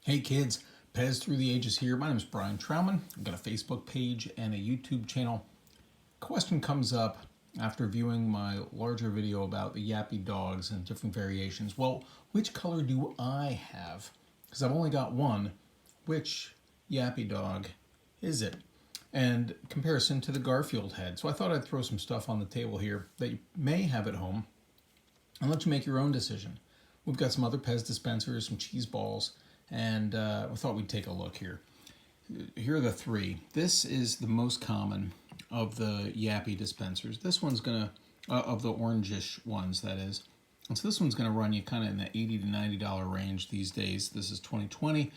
Hey kids, Pez Through the Ages here. My name is Brian Trauman. I've got a Facebook page and a YouTube channel. Question comes up after viewing my larger video about the Yappy dogs and different variations. Well, which color do I have? Because I've only got one. Which Yappy dog is it? And comparison to the Garfield head. So I thought I'd throw some stuff on the table here that you may have at home and let you make your own decision. We've got some other Pez dispensers, some cheese balls, and I thought we'd take a look here. Here are the three. This is the most common of the Yappy dispensers. This one's gonna, of the orangish ones, that is. And so this one's gonna run you kind of in the $80 to $90 range these days. This is 2020,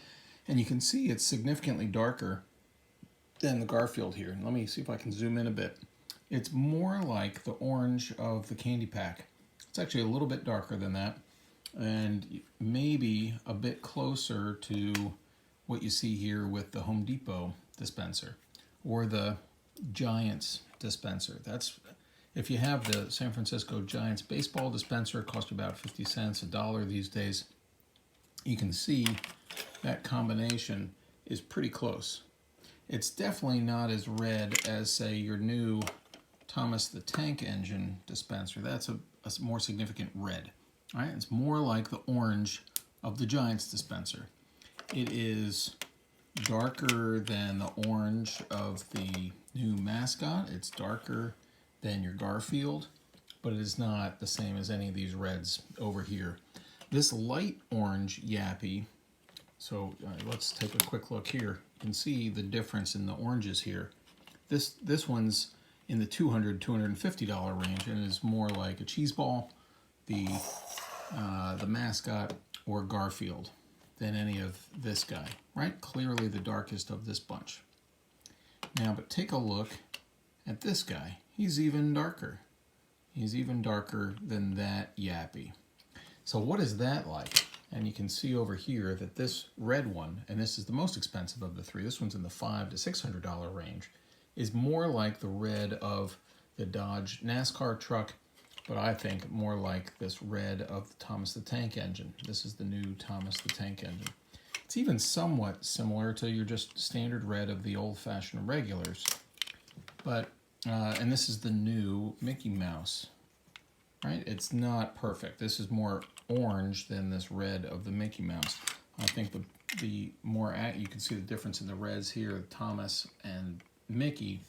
and you can see it's significantly darker than the Garfield here. Let me see if I can zoom in a bit. It's more like the orange of the candy pack. It's actually a little bit darker than that, and maybe a bit closer to what you see here with the Home Depot dispenser or the Giants dispenser. That's if you have the San Francisco Giants baseball dispenser, it costs you about 50 cents, $1 these days. You can see that combination is pretty close. It's definitely not as red as, say, your new Thomas the Tank Engine dispenser. That's a more significant red. All right, it's more like the orange of the Giants dispenser. It is darker than the orange of the new mascot. It's darker than your Garfield, but it is not the same as any of these reds over here. This light orange Yappy, so let's take a quick look here. You can see the difference in the oranges here. This one's in the $200, $250 range and is more like a cheese ball, the mascot, or Garfield than any of this guy, right? Clearly the darkest of this bunch. Now, but take a look at this guy. He's even darker. He's even darker than that Yappy. So what is that like? And you can see over here that this red one, and this is the most expensive of the three, this one's in the $500 to $600 range, is more like the red of the Dodge NASCAR truck, but I think more like this red of the Thomas the Tank Engine. This is the new Thomas the Tank Engine. It's even somewhat similar to your just standard red of the old-fashioned regulars. But, and this is the new Mickey Mouse, right? It's not perfect. This is more orange than this red of the Mickey Mouse. I think the more, you can see the difference in the reds here, Thomas and Mickey.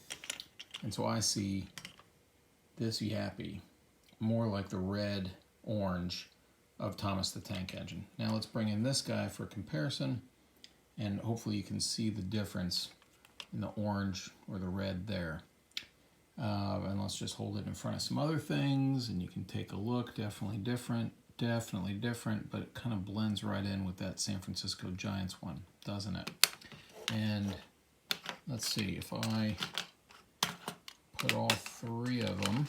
And so I see this Yappy more like the red orange of Thomas the Tank Engine. Now let's bring in this guy for comparison, and hopefully you can see the difference in the orange or the red there. And let's just hold it in front of some other things, and you can take a look. Definitely different, but it kind of blends right in with that San Francisco Giants one, doesn't it? And let's see, if I put all three of them,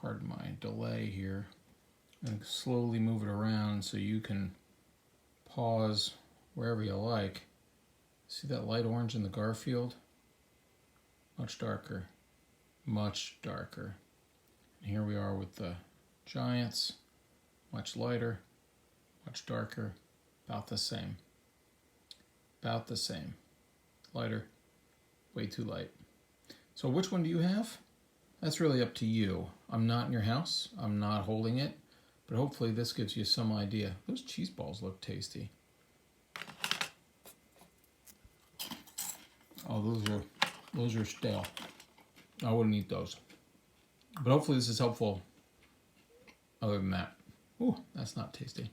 pardon my delay here, and slowly move it around so you can pause wherever you like. See that light orange in the Garfield? Much darker, much darker. And here we are with the Giants, much lighter, much darker, about the same. About the same. Lighter, way too light. So which one do you have? That's really up to you. I'm not in your house. I'm not holding it, but hopefully this gives you some idea. Those cheese balls look tasty. Oh, those are stale. I wouldn't eat those. But hopefully this is helpful other than that. Ooh, that's not tasty.